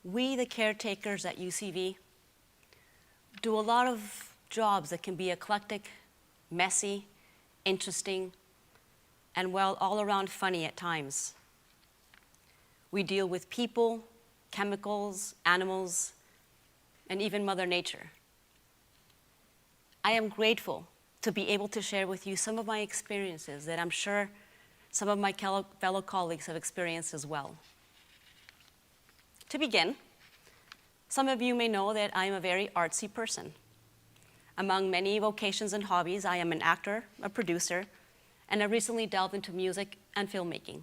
We, the caretakers at UCV, do a lot of jobs that can be eclectic, messy, interesting, and well, all around funny at times. We deal with people, chemicals, animals, and even Mother Nature. I am grateful to be able to share with you some of my experiences that I'm sure some of my fellow colleagues have experienced as well. To begin, some of you may know that I am a very artsy person. Among many vocations and hobbies, I am an actor, a producer, and I recently delved into music and filmmaking.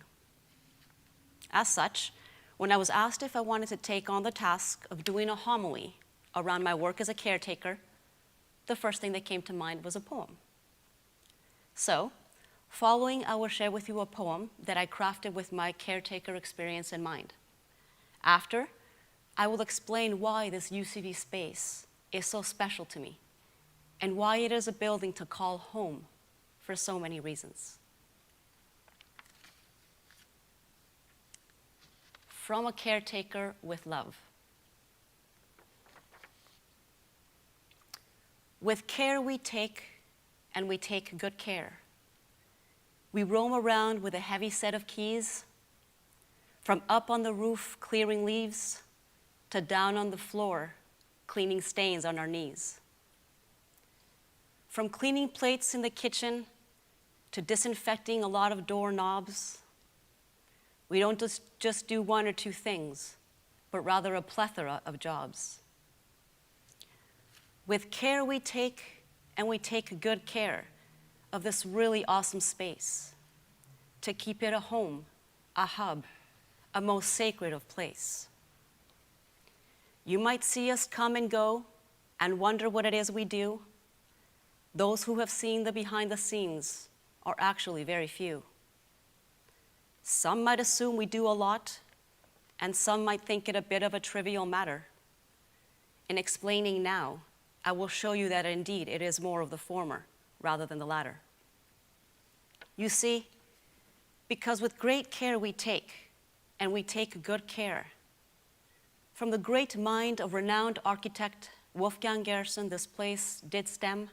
As such, when I was asked if I wanted to take on the task of doing a homily around my work as a caretaker, the first thing that came to mind was a poem. So, following, I will share with you a poem that I crafted with my caretaker experience in mind. After, I will explain why this UCV space is so special to me and why it is a building to call home for so many reasons. From a caretaker with love. With care we take, and we take good care. We roam around with a heavy set of keys, from up on the roof clearing leaves, to down on the floor cleaning stains on our knees. From cleaning plates in the kitchen to disinfecting a lot of doorknobs, we don't just do one or two things, but rather a plethora of jobs. With care we take, and we take good care of this really awesome space to keep it a home, a hub, a most sacred of place. You might see us come and go and wonder what it is we do. Those who have seen the behind the scenes are actually very few. Some might assume we do a lot, and some might think it a bit of a trivial matter. In explaining now, I will show you that indeed it is more of the former rather than the latter. You see, because with great care we take, and we take good care. From the great mind of renowned architect Wolfgang Gerson, this place did stem,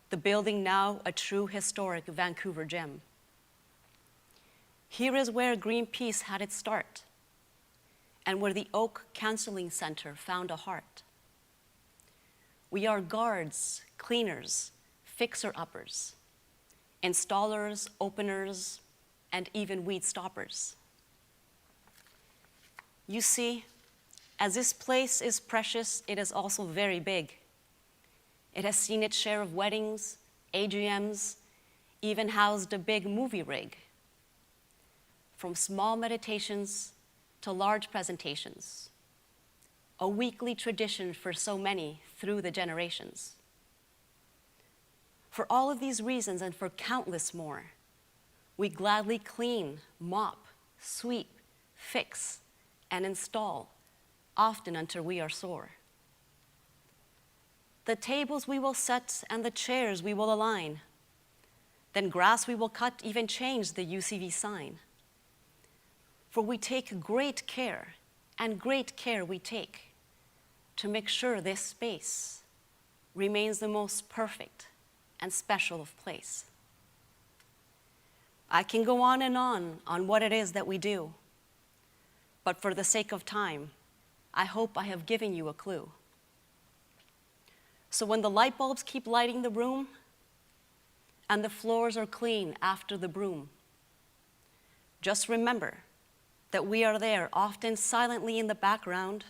the building now a true historic Vancouver gem. Here is where Greenpeace had its start, and where the Oak Counseling Center found a heart. We are guards, cleaners, fixer-uppers, installers, openers, and even weed stoppers. You see, as this place is precious, it is also very big. It has seen its share of weddings, AGMs, even housed a big movie rig. From small meditations to large presentations, a weekly tradition for so many through the generations. For all of these reasons and for countless more, we gladly clean, mop, sweep, fix, and install, often until we are sore. The tables we will set and the chairs we will align. Then grass we will cut, even change the UCV sign. For we take great care, and great care we take, to make sure this space remains the most perfect and special of place. I can go on what it is that we do, but for the sake of time, I hope I have given you a clue. So when the light bulbs keep lighting the room, and the floors are clean after the broom, just remember that we are there, often silently in the background,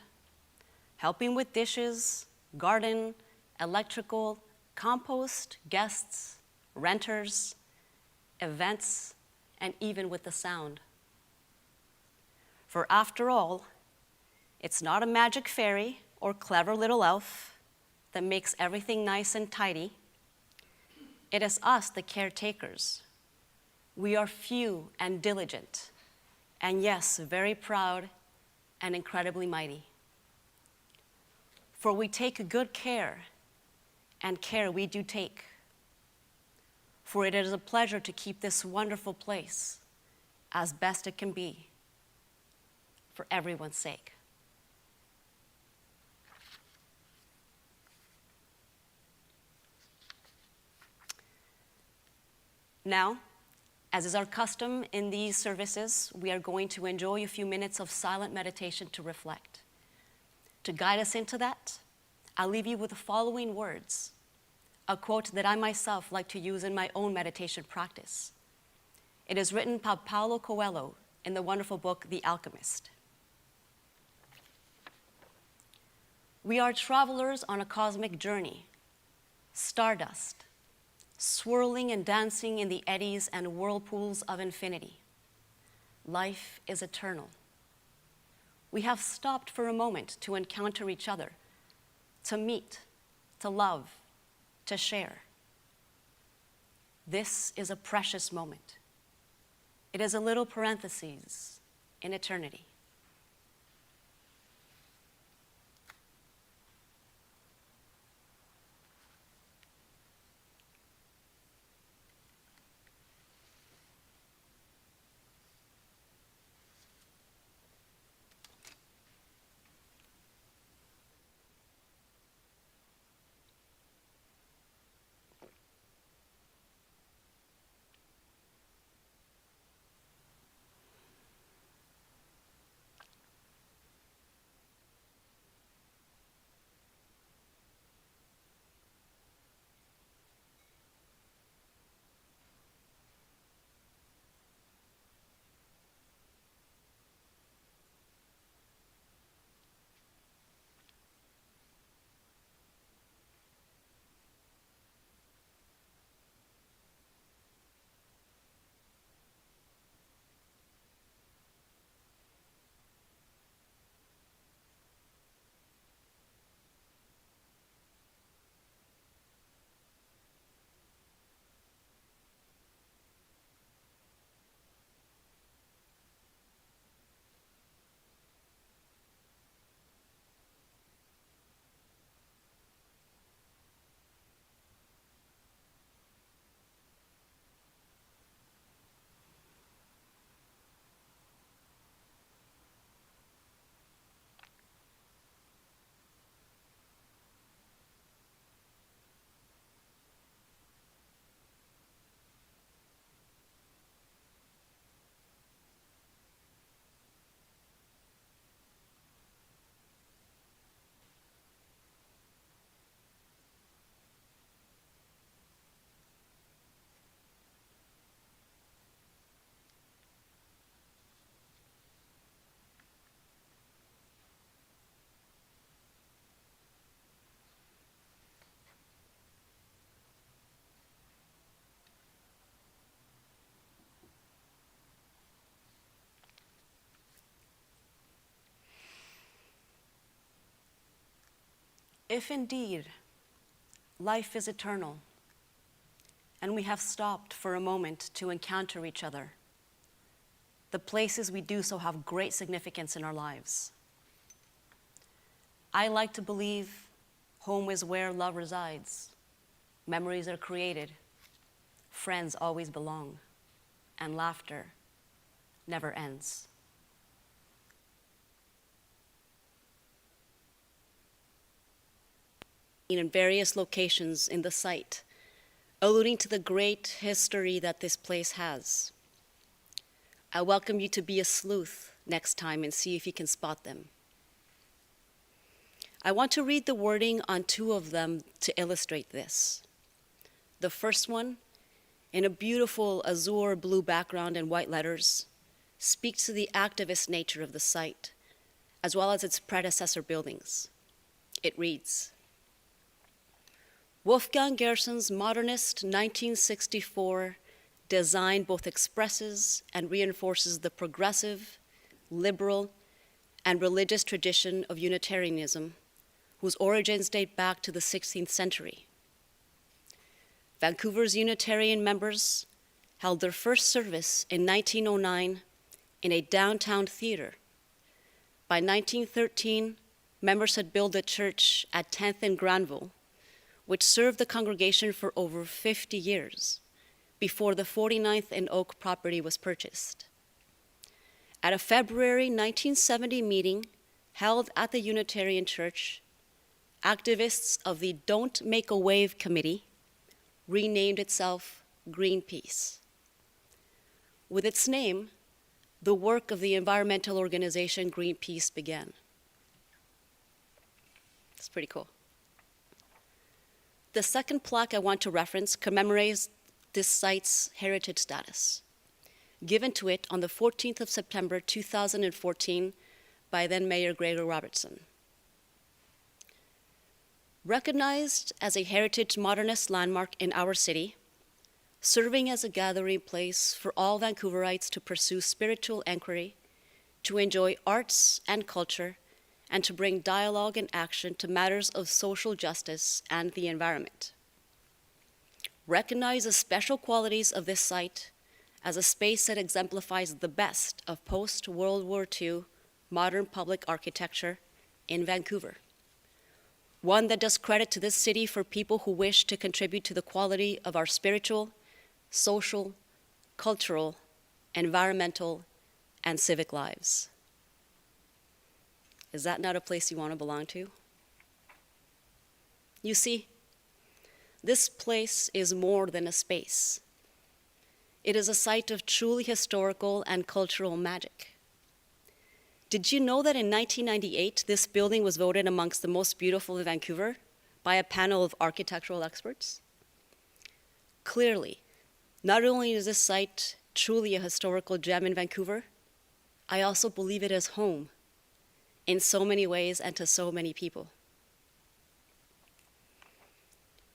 helping with dishes, garden, electrical, compost, guests, renters, events, and even with the sound. For after all, it's not a magic fairy or clever little elf that makes everything nice and tidy. It is us, the caretakers. We are few and diligent, and yes, very proud and incredibly mighty. For we take good care, and care we do take. For it is a pleasure to keep this wonderful place as best it can be, for everyone's sake. Now, as is our custom in these services, we are going to enjoy a few minutes of silent meditation to reflect. To guide us into that, I'll leave you with the following words, a quote that I myself like to use in my own meditation practice. It is written by Paulo Coelho in the wonderful book, The Alchemist. We are travelers on a cosmic journey, stardust, swirling and dancing in the eddies and whirlpools of infinity. Life is eternal. We have stopped for a moment to encounter each other, to meet, to love, to share. This is a precious moment. It is a little parenthesis in eternity. If indeed life is eternal, and we have stopped for a moment to encounter each other, the places we do so have great significance in our lives. I like to believe home is where love resides, memories are created, friends always belong, and laughter never ends. In various locations in the site, alluding to the great history that this place has. I welcome you to be a sleuth next time and see if you can spot them. I want to read the wording on two of them to illustrate this. The first one, in a beautiful azure blue background and white letters, speaks to the activist nature of the site, as well as its predecessor buildings. It reads, Wolfgang Gerson's modernist 1964 design both expresses and reinforces the progressive, liberal, and religious tradition of Unitarianism, whose origins date back to the 16th century. Vancouver's Unitarian members held their first service in 1909 in a downtown theater. By 1913, members had built a church at 10th and Granville, which served the congregation for over 50 years before the 49th and Oak property was purchased. At a February 1970 meeting held at the Unitarian Church, activists of the Don't Make a Wave Committee renamed itself Greenpeace. With its name, the work of the environmental organization Greenpeace began. It's pretty cool. The second plaque I want to reference commemorates this site's heritage status, given to it on the 14th of September 2014 by then Mayor Gregor Robertson. Recognized as a heritage modernist landmark in our city, serving as a gathering place for all Vancouverites to pursue spiritual inquiry, to enjoy arts and culture, and to bring dialogue and action to matters of social justice and the environment. Recognize the special qualities of this site as a space that exemplifies the best of post-World War II modern public architecture in Vancouver. One that does credit to this city for people who wish to contribute to the quality of our spiritual, social, cultural, environmental, and civic lives. Is that not a place you want to belong to? You see, this place is more than a space. It is a site of truly historical and cultural magic. Did you know that in 1998, this building was voted amongst the most beautiful in Vancouver by a panel of architectural experts? Clearly, not only is this site truly a historical gem in Vancouver, I also believe it is home in so many ways and to so many people.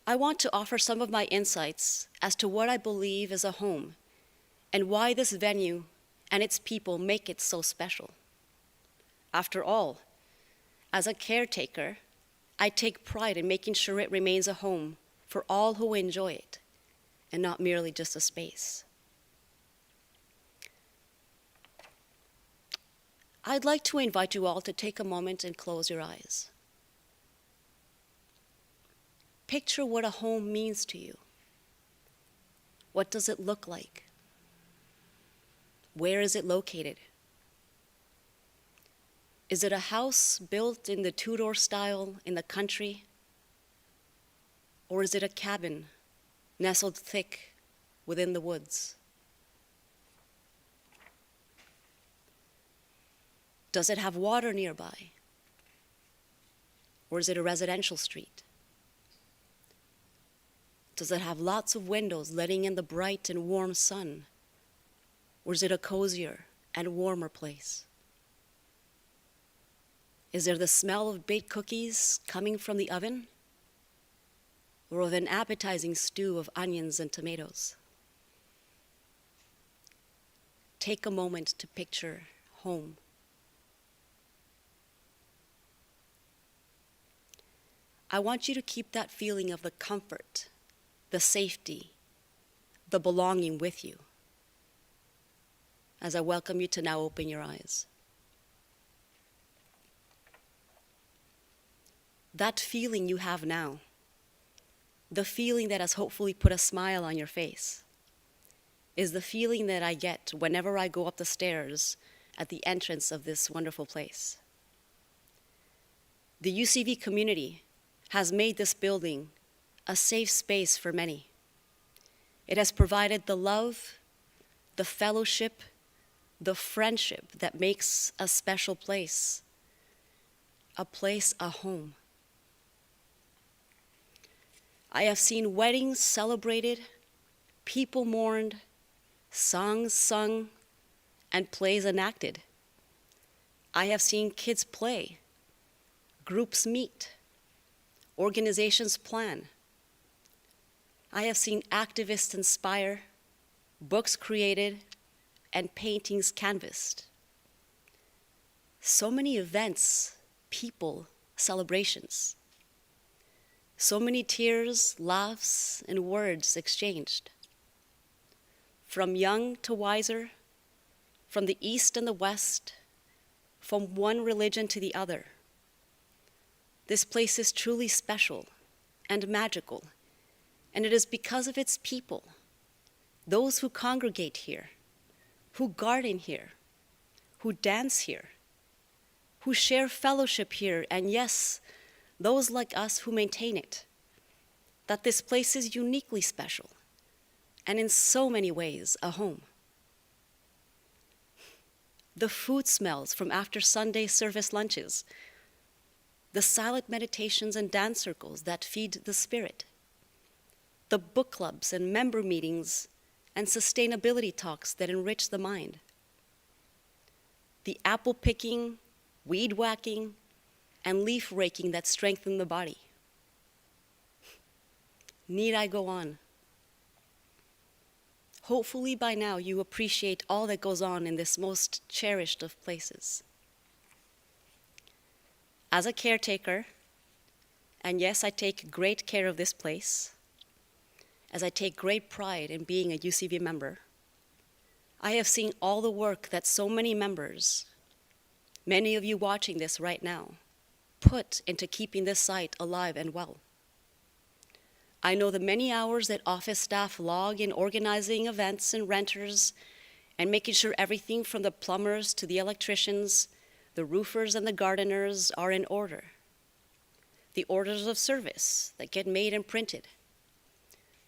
I want to offer some of my insights as to what I believe is a home and why this venue and its people make it so special. After all, as a caretaker, I take pride in making sure it remains a home for all who enjoy it and not merely just a space. I'd like to invite you all to take a moment and close your eyes. Picture what a home means to you. What does it look like? Where is it located? Is it a house built in the Tudor style in the country? Or is it a cabin nestled thick within the woods? Does it have water nearby? Or is it a residential street? Does it have lots of windows letting in the bright and warm sun? Or is it a cozier and warmer place? Is there the smell of baked cookies coming from the oven? Or of an appetizing stew of onions and tomatoes? Take a moment to picture home. I want you to keep that feeling of the comfort, the safety, the belonging with you as I welcome you to now open your eyes. That feeling you have now, the feeling that has hopefully put a smile on your face, is the feeling that I get whenever I go up the stairs at the entrance of this wonderful place. The UCV community has made this building a safe space for many. It has provided the love, the fellowship, the friendship that makes a special place, a home. I have seen weddings celebrated, people mourned, songs sung, and plays enacted. I have seen kids play, groups meet, organizations plan. I have seen activists inspire, books created, and paintings canvassed. So many events, people, celebrations. So many tears, laughs, and words exchanged. From young to wiser, from the east and the west, from one religion to the other. This place is truly special and magical, and it is because of its people, those who congregate here, who garden here, who dance here, who share fellowship here, and yes, those like us who maintain it, that this place is uniquely special, and in so many ways, a home. the food smells from after Sunday service lunches, the silent meditations and dance circles that feed the spirit, the book clubs and member meetings and sustainability talks that enrich the mind, the apple picking, weed whacking, and leaf raking that strengthen the body. Need I go on? Hopefully by now you appreciate all that goes on in this most cherished of places. As a caretaker, and yes, I take great care of this place, as I take great pride in being a UCV member, I have seen all the work that so many members, many of you watching this right now, put into keeping this site alive and well. I know the many hours that office staff log in organizing events and renters and making sure everything from the plumbers to the electricians, the roofers and the gardeners are in order. The orders of service that get made and printed.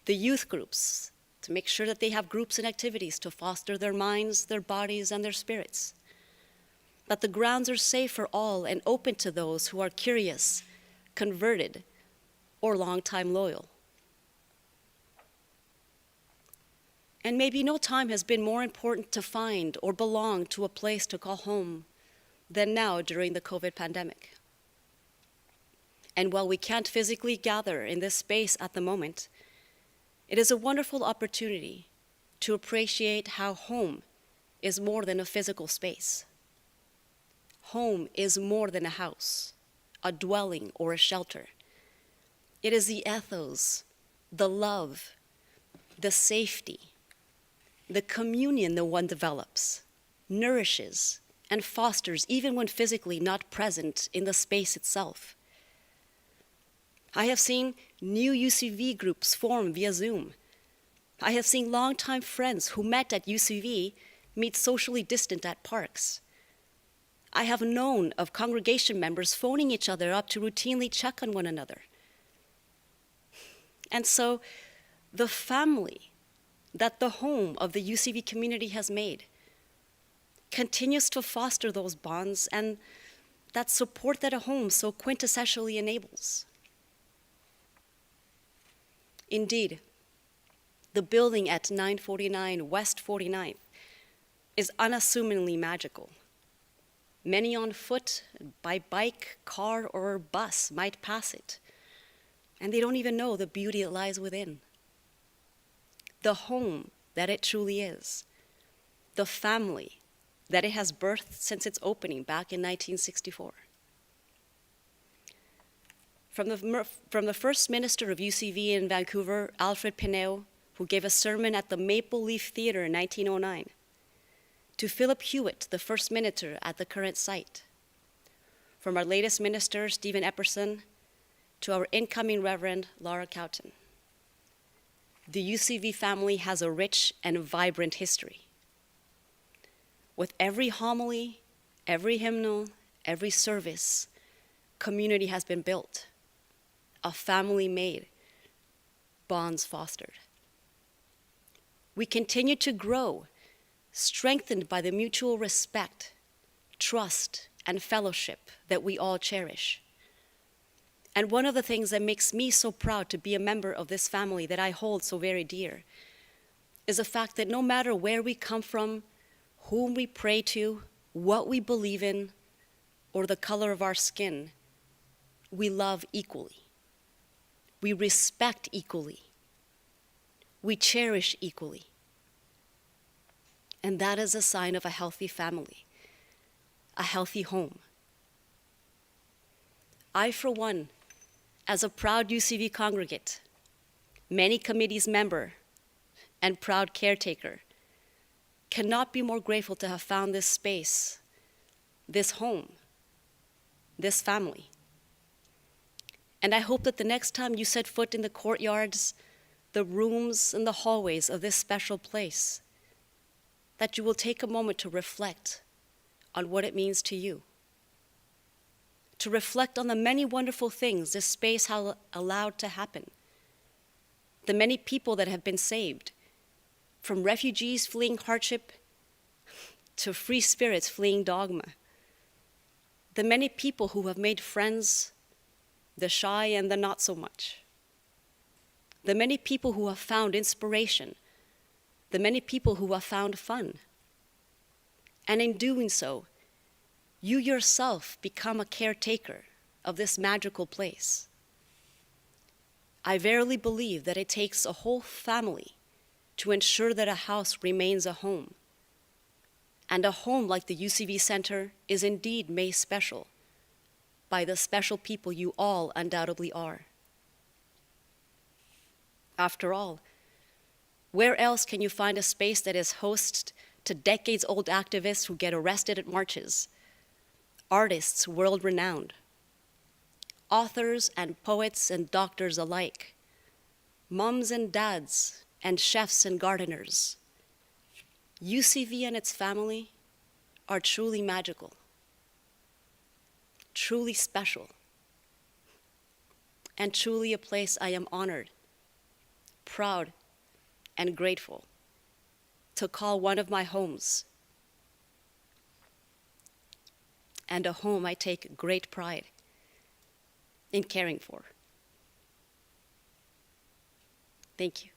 The youth groups to make sure that they have groups and activities to foster their minds, their bodies, and their spirits. That the grounds are safe for all and open to those who are curious, converted, or long-time loyal. And maybe no time has been more important to find or belong to a place to call home than now during the COVID pandemic. And while we can't physically gather in this space at the moment, it is a wonderful opportunity to appreciate how home is more than a physical space. Home is more than a house, a dwelling, or a shelter. It is the ethos, the love, the safety, the communion that one develops, nourishes, and fosters even when physically not present in the space itself. I have seen new UCV groups form via Zoom. I have seen longtime friends who met at UCV meet socially distant at parks. I have known of congregation members phoning each other up to routinely check on one another. And so the family that the home of the UCV community has made continues to foster those bonds and that support that a home so quintessentially enables. Indeed, the building at 949 West 49th is unassumingly magical. Many on foot, by bike, car, or bus might pass it, and they don't even know the beauty that lies within. The home that it truly is, the family that it has birthed since its opening back in 1964. From the first minister of UCV in Vancouver, Alfred Pineo, who gave a sermon at the Maple Leaf Theatre in 1909, to Philip Hewitt, the first minister at the current site. From our latest minister, Stephen Epperson, to our incoming Reverend, Laura Cowton. The UCV family has a rich and vibrant history. With every homily, every hymnal, every service, community has been built, a family made, bonds fostered. We continue to grow, strengthened by the mutual respect, trust, and fellowship that we all cherish. And one of the things that makes me so proud to be a member of this family that I hold so very dear is the fact that no matter where we come from, whom we pray to, what we believe in, or the color of our skin, we love equally. We respect equally. We cherish equally. And that is a sign of a healthy family, a healthy home. I, for one, as a proud UCV congregate, many committees member, and proud caretaker, cannot be more grateful to have found this space, this home, this family. And I hope that the next time you set foot in the courtyards, the rooms, and the hallways of this special place, that you will take a moment to reflect on what it means to you. To reflect on the many wonderful things this space has allowed to happen. The many people that have been saved, from refugees fleeing hardship to free spirits fleeing dogma, the many people who have made friends, the shy and the not so much, the many people who have found inspiration, the many people who have found fun. And in doing so, you yourself become a caretaker of this magical place. I verily believe that it takes a whole family to ensure that a house remains a home. And a home like the UCV Center is indeed made special by the special people you all undoubtedly are. After all, where else can you find a space that is host to decades-old activists who get arrested at marches, artists world-renowned, authors and poets and doctors alike, moms and dads and chefs and gardeners? UCV and its family are truly magical, truly special, and truly a place I am honored, proud, and grateful to call one of my homes, and a home I take great pride in caring for. Thank you.